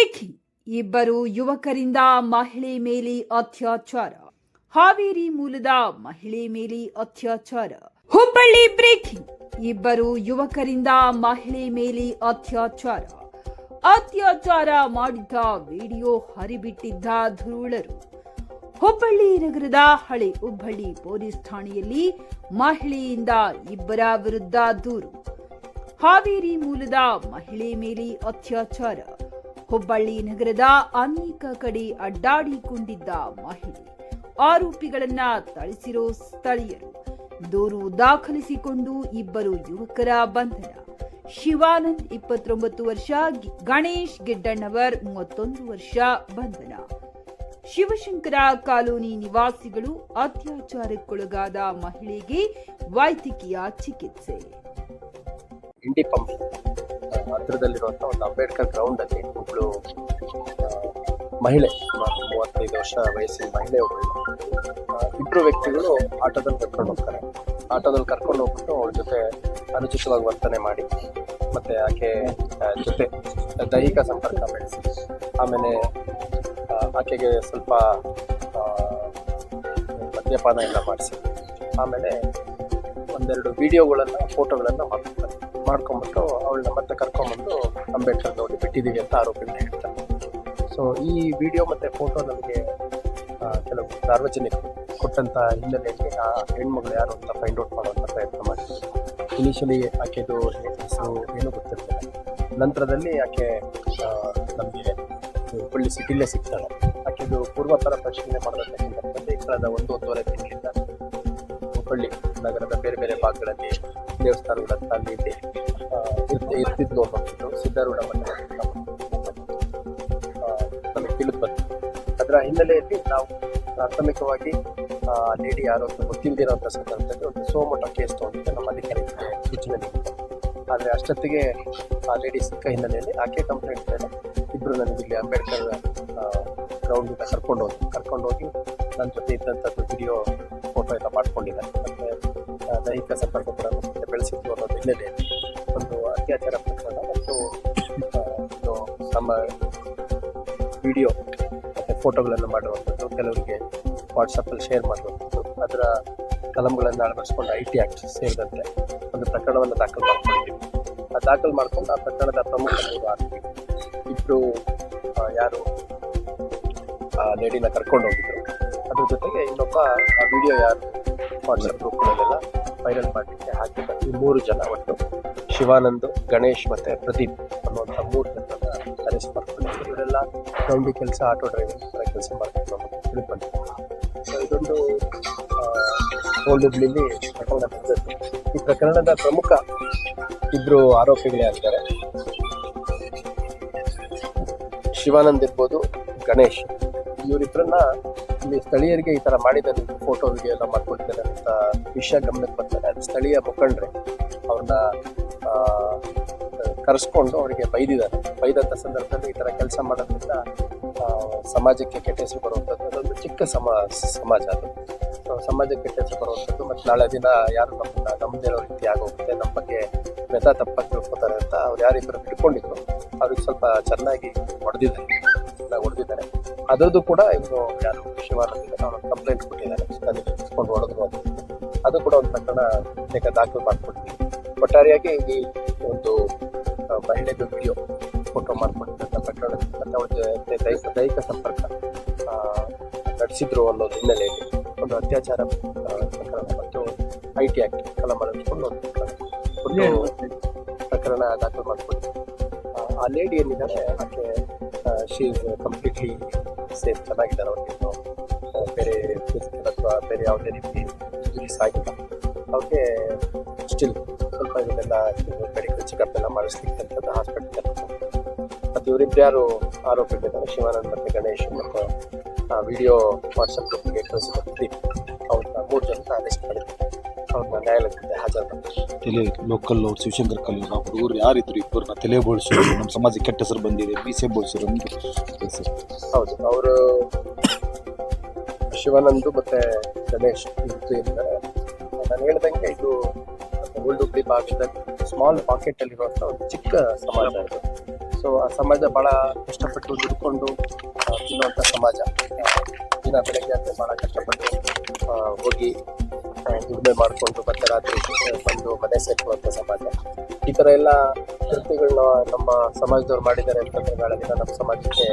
Breaking. ಇಬ್ಬರು ಯುವಕರಿಂದ ಮಹಿಳೆ ಮೇಲೆ ಅತ್ಯಾಚಾರ. ಹಾವೇರಿ ಮೂಲದ ಮಹಿಳೆ ಮೇಲೆ ಅತ್ಯಾಚಾರ. ಹುಬ್ಬಳ್ಳಿ ಬ್ರೇಕಿಂಗ್. ಇಬ್ಬರು ಯುವಕರಿಂದ ಮಹಿಳೆ ಮೇಲೆ ಅತ್ಯಾಚಾರ. ಅತ್ಯಾಚಾರ ಮಾಡಿದ್ದ ವಿಡಿಯೋ ಹರಿಬಿಟ್ಟಿದ್ದ ಧೂಳರು. ಹುಬ್ಬಳ್ಳಿ ನಗರದ ಹಳೆ ಹುಬ್ಬಳ್ಳಿ ಪೊಲೀಸ್ ಠಾಣೆಯಲ್ಲಿ ಮಹಿಳೆಯಿಂದ ಇಬ್ಬರ ವಿರುದ್ಧ ದೂರು. ಹಾವೇರಿ ಮೂಲದ ಮಹಿಳೆ ಮೇಲೆ ಅತ್ಯಾಚಾರ. ಹುಬ್ಬಳ್ಳಿ ನಗರದ ಅನೇಕ ಕಡೆ ಅಡ್ಡಾಡಿಕೊಂಡಿದ್ದ ಮಹಿಳೆ ಆರೋಪಿಗಳನ್ನ ಥಳಿಸಿರೋ ಸ್ಥಳೀಯರು. ದೂರು ದಾಖಲಿಸಿಕೊಂಡು ಇಬ್ಬರು ಯುವಕರ ಬಂಧನ. ಶಿವಾನಂದ್ 29 ವರ್ಷ, ಗಣೇಶ್ ಗಿಡ್ಡಣ್ಣವರ್ 31 ವರ್ಷ ಬಂಧನ. ಶಿವಶಂಕರ ಕಾಲೋನಿ ನಿವಾಸಿಗಳು ಅತ್ಯಾಚಾರಕ್ಕೊಳಗಾದ ಮಹಿಳೆಗೆ ವೈದ್ಯಕೀಯ ಚಿಕಿತ್ಸೆ. ಇಂಡಿ ಪಂಪ್ ಹತ್ತಿರದಲ್ಲಿರುವಂಥ ಒಂದು ಅಂಬೇಡ್ಕರ್ ಗ್ರೌಂಡ್ ಅಲ್ಲಿ ಒಬ್ಬಳು ಮಹಿಳೆ, ಸುಮಾರು 35 ವರ್ಷ ವಯಸ್ಸಿನ ಮಹಿಳೆ ಒಬ್ಬಳು, ಇಬ್ಬರು ವ್ಯಕ್ತಿಗಳು ಆಟೋದಲ್ಲಿ ಕರ್ಕೊಂಡು ಹೋಗ್ತಾರೆ. ಆಟೋದಲ್ಲಿ ಕರ್ಕೊಂಡು ಹೋಗ್ಬಿಟ್ಟು ಅವಳ ಜೊತೆ ಅನುಚಿತವಾಗಿ ವರ್ತನೆ ಮಾಡಿ ಮತ್ತೆ ಆಕೆ ಜೊತೆ ದೈಹಿಕ ಸಂಪರ್ಕ ಬೆಳೆಸಿ ಆಮೇಲೆ ಆಕೆಗೆ ಸ್ವಲ್ಪ ಮದ್ಯಪಾನ ಎಲ್ಲ ಮಾಡಿಸಿ ಆಮೇಲೆ ಒಂದೆರಡು ವಿಡಿಯೋಗಳನ್ನು ಫೋಟೋಗಳನ್ನು ಮಾಡ್ಕೊಂಡ್ಬಿಟ್ಟು ಅವಳನ್ನ ಮತ್ತೆ ಕರ್ಕೊಂಡ್ಬಂದು ಅಂಬೇಡ್ಕರ್ ನೋಡಿ ಬಿಟ್ಟಿದ್ದೀವಿ ಅಂತ ಆರೋಪಿಗಳನ್ನ ಹೇಳ್ತಾರೆ. ಸೊ ಈ ವಿಡಿಯೋ ಮತ್ತು ಫೋಟೋ ನಮಗೆ ಕೆಲವು ಸಾರ್ವಜನಿಕರು ಕೊಟ್ಟಂಥ ಹಿನ್ನೆಲೆಯಲ್ಲಿ ಆ ಹೆಣ್ಮಗಳು ಯಾರು ಅಂತ ಫೈಂಡ್ ಔಟ್ ಮಾಡುವಂಥ ಪ್ರಯತ್ನ ಮಾಡಿದ್ವಿ. ಇನಿಷಿಯಲಿ ಆಕೆದು ಹೆಸರು ಏನೂ ಗೊತ್ತಿರ್ತಿಲ್ಲ. ನಂತರದಲ್ಲಿ ಆಕೆ ನಮಗೆ ಹುಬ್ಬಳ್ಳಿ ಸಿಟಿಲೇ ಸಿಗ್ತಾಳೆ. ಆಕೆದು ಪೂರ್ವೋತ್ತರ ಪರಿಶೀಲನೆ ಮಾಡೋದಂಥ ಸಂದರ್ಭದಲ್ಲಿ ಕಳೆದ 1-1.5 ತಿಂಗಳಿಂದ ಹುಬ್ಬಳ್ಳಿ ನಗರದ ಬೇರೆ ಬೇರೆ ಭಾಗಗಳಲ್ಲಿ ದೇವಸ್ಥಾನಗಳ ಅಲ್ಲಿ ಇರ್ತಿದ್ಲು ಅನ್ನೋದು ಸಿದ್ಧಾರೂಢ ಮಠ ನಮಗೆ ತಿಳಿದು ಬಂತು. ಅದರ ಹಿನ್ನೆಲೆಯಲ್ಲಿ ನಾವು ಪ್ರಾಥಮಿಕವಾಗಿ ಲೇಡಿ ಯಾರು ಅಂತ ಗೊತ್ತಿಲ್ಲದಿರೋಂಥ ಸಂದರ್ಭದಲ್ಲಿ ಒಂದು ಸೋಮೋಟೋ ಕೇಸ್ ತೊಗೊಂಡಿದ್ದೆ ನಮ್ಮ ಅಧಿಕಾರಿಗೆ ಸೂಚನೆ ನೀಡಿದ್ದೆ. ಆದರೆ ಅಷ್ಟೊತ್ತಿಗೆ ಆ ಲೇಡಿ ಸಿಕ್ಕ ಹಿನ್ನೆಲೆಯಲ್ಲಿ ಆಕೆ ಕಂಪ್ಲೇಂಟ್ ಮೇಲೆ ಇಬ್ಬರು ನನಗಿಲ್ಲಿ ಅಂಬೇಡ್ಕರ್ ಗ್ರೌಂಡಿಂದ ಕರ್ಕೊಂಡೋಗಿ ನನ್ನ ಜೊತೆ ಇದ್ದಂಥದ್ದು ವಿಡಿಯೋ ಫೋಟೋ ಎಲ್ಲ ಮಾಡ್ಕೊಂಡಿದ್ದಾರೆ. ಮತ್ತು ದೈಹಿಕ ಸಂಪರ್ಕ ಕೂಡ ಮತ್ತೆ ಬೆಳೆಸಿದ್ದು ಅನ್ನೋದು ಹಿನ್ನೆಲೆಯಲ್ಲಿ ಒಂದು ಅತ್ಯಾಚಾರ ಪ್ರಕರಣ ಮತ್ತು ನಮ್ಮ ವಿಡಿಯೋ ಮತ್ತು ಫೋಟೋಗಳನ್ನು ಮಾಡುವಂಥದ್ದು, ಕೆಲವರಿಗೆ ವಾಟ್ಸಪ್ಪಲ್ಲಿ ಶೇರ್ ಮಾಡುವಂಥದ್ದು, ಅದರ ಕಲಂಗಳನ್ನು ಅಳವಡಿಸ್ಕೊಂಡು IT ಆ್ಯಕ್ಟ್ ಸೇರಿದಂತೆ ಒಂದು ಪ್ರಕರಣವನ್ನು ದಾಖಲು ಮಾಡ್ಕೊಂಡಿದ್ದೀವಿ. ದಾಖಲು ಮಾಡ್ಕೊಂಡು ಆ ಪ್ರಕರಣದ ಪ್ರಮುಖ ಆರೋಪಿ ಇಬ್ಬರು ಯಾರು ಆ ಲೇಡಿನ ಕರ್ಕೊಂಡು ಹೋಗಿದ್ರು, ಅದ್ರ ಜೊತೆಗೆ ಇನ್ನೊಬ್ಬ ಆ ವಿಡಿಯೋ ಯಾರು ವಾಟ್ಸಪ್ ಗ್ರೂಪ್ಗಳಲ್ಲೆಲ್ಲ ವೈರಲ್ ಮಾಡಲಿಕ್ಕೆ ಹಾಕಿದ್ದ ಈ 3 ಜನ, ಒಟ್ಟು ಶಿವಾನಂದ್, ಗಣೇಶ್ ಮತ್ತು ಪ್ರದೀಪ್ ಅನ್ನುವಂಥ 3 ಜನರನ್ನ ಅರೆಸ್ಟ್ ಮಾಡ್ಕೊಂಡಿದ್ರು. ಇವರೆಲ್ಲ ಗೌಂಡಿ ಕೆಲಸ, ಆಟೋ ಡ್ರೈವಿಂಗ್ ಥರ ಕೆಲಸ ಮಾಡ್ಕೊಂಡು ತಿಳಿದು ಬಂದಿದ್ರು. ಸೊ ಇದೊಂದು ಓಲ್ಡ್ ಹುಬ್ಳಿಲಿ ಪ್ರಕರಣ ನಡೆದಿತ್ತು. ಈ ಪ್ರಕರಣದ ಪ್ರಮುಖ ಇಬ್ಬರು ಆರೋಪಿಗಳೇ ಆಗಿದ್ದಾರೆ. ಶಿವಾನಂದ್ ಇರ್ಬೋದು, ಗಣೇಶ್, ಇವರಿಬ್ಬರನ್ನ ಇಲ್ಲಿ ಸ್ಥಳೀಯರಿಗೆ ಈ ಥರ ಮಾಡಿದ್ದಾರೆ, ಫೋಟೋ ವಿಡಿಯೋ ಎಲ್ಲ ಮಾಡ್ಕೊಟ್ಟಿದ್ದಾರೆ ಅಂತ ವಿಷಯ ಗಮನಕ್ಕೆ ಬರ್ತಾರೆ. ಅದು ಸ್ಥಳೀಯ ಮುಖಂಡರೆ ಅವ್ರನ್ನ ಕರೆಸ್ಕೊಂಡು ಅವರಿಗೆ ಬೈದಂಥ ಸಂದರ್ಭದಲ್ಲಿ ಈ ಥರ ಕೆಲಸ ಮಾಡೋದ್ರಿಂದ ಸಮಾಜಕ್ಕೆ ಕೆಟ್ಟ ಹೆಸರು ಬರುವಂಥದ್ದು. ಅದೊಂದು ಚಿಕ್ಕ ಸಮಾಜ ಅದು. ಸಮಾಜಕ್ಕೆ ಕೆಟ್ಟ ಹೆಸರು ಬರುವಂಥದ್ದು ಮತ್ತು ನಾಳೆ ದಿನ ಯಾರು ನಮ್ಮದೇ ಇರೋ ರೀತಿ ಆಗೋಗುತ್ತೆ, ನಮ್ಮ ಬಗ್ಗೆ ತಪ್ಪಾಗಿ ತಿಳ್ಕೊತಾರೆ ಅಂತ ಅವ್ರು ಯಾರಿಬ್ಬರು ಹಿಡ್ಕೊಂಡಿದ್ರು ಅವ್ರಿಗೆ ಸ್ವಲ್ಪ ಚೆನ್ನಾಗಿ ಹೊಡೆದಿದ್ದಾರೆ. ಅದರದ್ದು ಕೂಡ ಇನ್ನು ಯಾರು ಶಿವಾನಂದ ಅವ್ರನ್ನ ಕಂಪ್ಲೇಂಟ್ ಕೊಟ್ಟಿದ್ದಾರೆ, ನನಗೆ ಹೊಡೆದ್ರು ಅದು ಕೂಡ ಒಂದು ಪ್ರಕರಣ ದಾಖಲು ಮಾಡ್ಕೊಡ್ತೀವಿ. ಒಟ್ಟಾರೆಯಾಗಿ ಈ ಒಂದು ಮಹಿಳೆಗೆ ವಿಡಿಯೋ ಫೋಟೋ ಮಾಡ್ಕೊಂಡಿದ್ದಂಥ ಪ್ರಕರಣ ಮತ್ತು ಅವ್ರ ಜೊತೆ ದೈಹಿಕ ಸಂಪರ್ಕ ನಡೆಸಿದ್ರು ಅನ್ನೋದು ಹಿನ್ನೆಲೆಯಲ್ಲಿ ಒಂದು ಅತ್ಯಾಚಾರ ಪ್ರಕರಣ ಮತ್ತು IT ಆ್ಯಕ್ಟ್ ಕಲಂ ಅಳವಡಿಸಿಕೊಂಡು ಒಂದು ಪ್ರಕರಣ ದಾಖಲು ಮಾಡ್ಕೊಂಡಿದ್ವಿ. ಆ ಲೇಡಿ ಏನಿದ್ದಾರೆ ಆಕೆ ಶಿ ಇಸ್ ಕಂಪ್ಲೀಟ್ಲಿ ಸೇಫ್, ಚೆನ್ನಾಗಿದ್ದಾರೆ. ಅವ್ರಿಗೇನು ಬೇರೆ ಫಿಸಿಕಲ್ ಅಥವಾ ಬೇರೆ ಯಾವುದೇ ರೀತಿ ಇಂಜುರೀಸ್ ಆಗಿಲ್ಲ. ಅವ್ರಿಗೆ ಸ್ಟಿಲ್ ಸ್ವಲ್ಪ ಇದನ್ನೆಲ್ಲ ಮೆಡಿಕಲ್ ಚೆಕಪ್ ಎಲ್ಲ ಮಾಡಿಸ್ಲಿಕ್ಕಂಥದ್ದು ಹಾಸ್ಪಿಟಲ್. ಮತ್ತು ಇವರಿಬ್ಬರು ಯಾರು ಆರೋಪಿಗಳಿದ್ದಾರೆ, ಶಿವಾನಂದ್ ಮತ್ತು ಗಣೇಶ್ ಮತ್ತು ವಿಡಿಯೋ ವಾಟ್ಸಪ್ ಗ್ರೂಪ್ಗೆ ಕಳಿಸಿದ ಅವ್ರನ್ನ 3 ಜನ ಅರೆಸ್ಟ್ ಮಾಡಿದ್ರು. ಅವ್ರನ್ನ ನ್ಯಾಯಾಲಯಕ್ಕೆ ಹಾಜರು ತಲೆ ಲೋಕಲ್ ಅವ್ರು ಶಿವಶಂಕರ್ ಕಾಲೋನಿ ಹುಡುಗರು ಯಾರಿದ್ರು ಇಬ್ಬರನ್ನ ತಲೆ ಬೋಳಿಸಿದ್ರು, ನಮ್ಮ ಸಮಾಜಕ್ಕೆ ಕೆಟ್ಟ ಹೆಸರು ಬಂದಿದೆ, ಮೀಸೆ ಬೋಳಿಸಿರೋ ಹೆಸರು. ಹೌದು, ಅವರು ಶಿವಾನಂದ್ ಮತ್ತು ಗಣೇಶ್ ಇದ್ದಾರೆ. ನಾನು ಹೇಳ್ದಂಗೆ ಇದು ಓಲ್ಡ್ ಹುಬ್ಳಿ ಭಾಗದಲ್ಲಿ ಸ್ಮಾಲ್ ಪಾಕೆಟ್ ಅಲ್ಲಿರುವಂಥ ಒಂದು ಚಿಕ್ಕ ಸಮಾಜ ಇದು. ಸೊ ಆ ಸಮಾಜ ಬಹಳ ಕಷ್ಟಪಟ್ಟು ದುಡ್ಕೊಂಡು ತಿನ್ನುವಂಥ ಸಮಾಜ. ದಿನ ಬೆಳಗ್ಗೆ ಅಂತ ಬಹಳ ಕಷ್ಟಪಟ್ಟು ಹೋಗಿ ದುಡಿಮೆ ಮಾಡಿಕೊಂಡು ಮತ್ತೆ ರಾತ್ರಿ ಬಂದು ಮನೆ ಸೇರ್ಕೊಳ್ಳುವಂಥ ಸಮಾಜ. ಈ ಥರ ಎಲ್ಲ ಕೃತ್ಯಗಳನ್ನ ನಮ್ಮ ಸಮಾಜದವ್ರು ಮಾಡಿದ್ದಾರೆ ಅಂತಂದ್ರೆ ನಾಳೆ ದಿನ ನಮ್ಮ ಸಮಾಜಕ್ಕೆ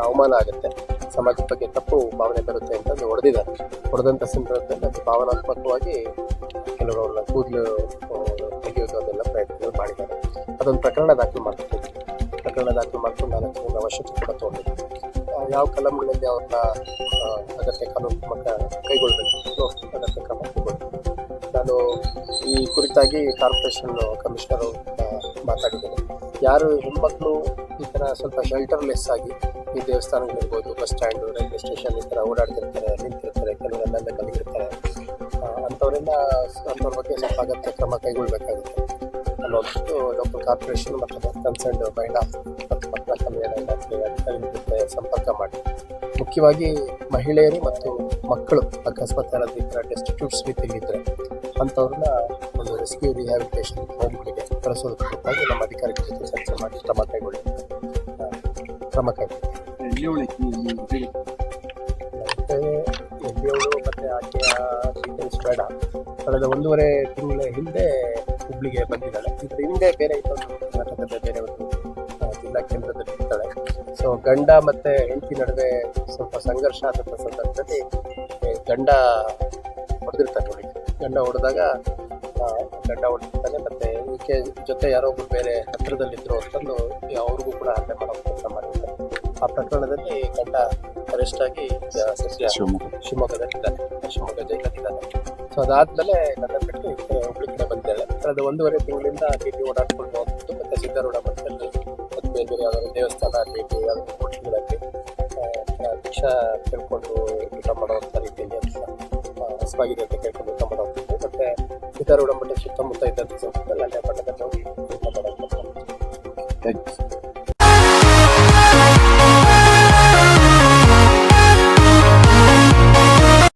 ಅವಮಾನ ಆಗುತ್ತೆ, ಸಮಾಜದ ಬಗ್ಗೆ ತಪ್ಪು ಭಾವನೆ ಬರುತ್ತೆ ಅಂತಂದು ಹೊಡೆದಂಥ ಸಂದರ್ಭದಲ್ಲಿ ಅದು ಭಾವನಾತ್ಮಕವಾಗಿ ಕೆಲವರು ಅವ್ರನ್ನ ಕೂದಲು ತೆಗೆಯೋದು ಅದೆಲ್ಲ ಪ್ರಯತ್ನಗಳು ಮಾಡಿದ್ದಾರೆ. ಅದೊಂದು ಪ್ರಕರಣ ದಾಖಲು ಮಾಡ್ಕೊಂಡು 4 ಜನ ವಶಕ್ಕೆ ಕೂಡ ತೊಗೊಂಡಿದ್ದು. ಯಾವ ಕಲಂಗಳಲ್ಲಿ ಅವ್ರನ್ನ ಅಗತ್ಯ ಕಾನೂನಾತ್ಮಕ ಕೈಗೊಳ್ಳಬೇಕು ಅಗತ್ಯ ಕ್ರಮ ಕೈಗೊಳ್ಳಬೇಕು. ನಾನು ಈ ಕುರಿತಾಗಿ ಕಾರ್ಪೊರೇಷನ್ ಕಮಿಷನರು ಮಾತಾಡಿದ್ದೇನೆ. ಯಾರು ಹೆಣ್ಮಕ್ಳು ಈ ಥರ ಸ್ವಲ್ಪ ಶೆಲ್ಟರ್ಲೆಸ್ ಆಗಿ ಈ ದೇವಸ್ಥಾನಗಳಿರ್ಬೋದು, ಬಸ್ ಸ್ಟ್ಯಾಂಡು, ರೈಲ್ವೆ ಸ್ಟೇಷನ್ ಈ ಥರ ಓಡಾಡ್ತಿರ್ತಾರೆ, ನಿಂತಿರ್ತಾರೆ, ಕೆಲವರೆಲ್ಲ ಕಲಿಗಿರ್ತಾರೆ, ಅಂಥವ್ರ ಬಗ್ಗೆ ಸ್ವಲ್ಪ ಅಗತ್ಯ ಕ್ರಮ ಕೈಗೊಳ್ಳಬೇಕಾಗುತ್ತೆ ಅನ್ನೋದು ಲೋಕಲ್ ಕಾರ್ಪೊರೇಷನ್ ಮತ್ತು ಕನ್ಸರ್ನ್ಡ್ ಮಹಿಳಾ ಮತ್ತು ಮಕ್ಕಳ ಕಲ್ಯಾಣ ಇಲಾಖೆ ಅಧಿಕಾರಿಗಳ ಜೊತೆ ಸಂಪರ್ಕ ಮಾಡಿ ಮುಖ್ಯವಾಗಿ ಮಹಿಳೆಯರು ಮತ್ತು ಮಕ್ಕಳು ಅಕಸ್ಮಾತ್ ಯಾರಾದ್ರೂ ಈ ಥರ ಡೆಸ್ಟಿಟ್ಯೂಟ್ಸ್ ರೀತಿಯಲ್ಲಿದ್ದರೆ ಅಂಥವ್ರನ್ನ ಒಂದು ರೆಸ್ಕ್ಯೂ ರಿಹ್ಯಾಬಿಲಿಟೇಷನ್ ಹೋಮ್ಗಳಿಗೆ ಕಳಿಸೋದ್ರ ಕುರಿತಾಗಿ ನಮ್ಮ ಅಧಿಕಾರಿಗಳ ಜೊತೆ ಚರ್ಚೆ ಮಾಡಿ ಕ್ರಮ ಕೈಗೊಳ್ಳಿ. ಎಲ್ಲಿಯವಳು ಮತ್ತು ಆಕೆಯ ಡೀಟೇಲ್ಸ್ ಬೇಡ. ಕಳೆದ 1.5 ತಿಂಗಳ ಹಿಂದೆ ಹುಬ್ಳಿಗೆ ಬಂದಿದ್ದಾಳೆ. ಇದ್ರ ಹಿಂದೆ ಬೇರೆ ಕರ್ನಾಟಕದ ಬೇರೆ ಒಂದು ಜಿಲ್ಲಾ ಕೇಂದ್ರದಲ್ಲಿ ಇರ್ತಾಳೆ. ಸೊ ಗಂಡ ಮತ್ತು ಹೆಂಡತಿ ನಡುವೆ ಸ್ವಲ್ಪ ಸಂಘರ್ಷ ಆದಂಥ ಸಂದರ್ಭದಲ್ಲಿ ಗಂಡ ಹೊಡೆದಿರ್ತಾನೆ ನೋಡಿ. ಗಂಡ ಹೊಡೆದಿರ್ತಾನೆ ಮತ್ತು ಈಕೆ ಜೊತೆ ಯಾರೋ ಒಬ್ಬರು ಬೇರೆ ಹತ್ತಿರದಲ್ಲಿದ್ದರು ಅಂತಂದು ಅವ್ರಿಗೂ ಕೂಡ ಹಲ್ಲೆ ಮಾಡೋ ಕೆಲಸ ಮಾಡಿರ್ತಾರೆ. ಆ ಪ್ರಕರಣದಲ್ಲಿ ಗಂಡ ಅರೆಸ್ಟ್ ಆಗಿ ಸದ್ಯ ಶಿವಮೊಗ್ಗ ಜೈಲಲ್ಲಿದ್ದಾನೆ. ಸೊ ಅದಾದ್ಮೇಲೆ ನನ್ನ ಬಿಟ್ಟು ಹುಬ್ಳಿ ಕಡೆ ಬಂದಿದ್ದಾಳೆ. ಕಳೆದ 1.5 ತಿಂಗಳಿಂದ ಇಲ್ಲಿ ಓಡಾಡ್ಕೊಂಡು ಹೋಗ್ಬಿಟ್ಟು ಮತ್ತೆ ಸಿದ್ಧಾರೂಢ ಮಠದಲ್ಲಿ ಮತ್ತು ಬೇರೆ ಬೇರೆ ಯಾವುದಾದ್ರು ದೇವಸ್ಥಾನ ಭೇಟಿ ಯಾವುದಾದ್ರು ಕೋಟಿಗಳಲ್ಲಿ ಭಿಕ್ಷಾ ಕೇಳ್ಕೊಂಡು ಊಟ ಮಾಡುವಂಥ ರೀತಿಯಲ್ಲಿ ಹಸವಾಗಿದೆ ಅಂತ ಕೇಳ್ಕೊಂಡು ಊಟ ಮಾಡೋದು ಮತ್ತೆ ಸಿದ್ಧಾರೂಢ ಮಠ ಸುತ್ತಮುತ್ತ ಇದ್ದಂಥ ಸಂದರ್ಭದಲ್ಲಿ ಅಲ್ಲೇ ಮಠದಲ್ಲಿ ಹೋಗಿ ಊಟ ಮಾಡೋದು.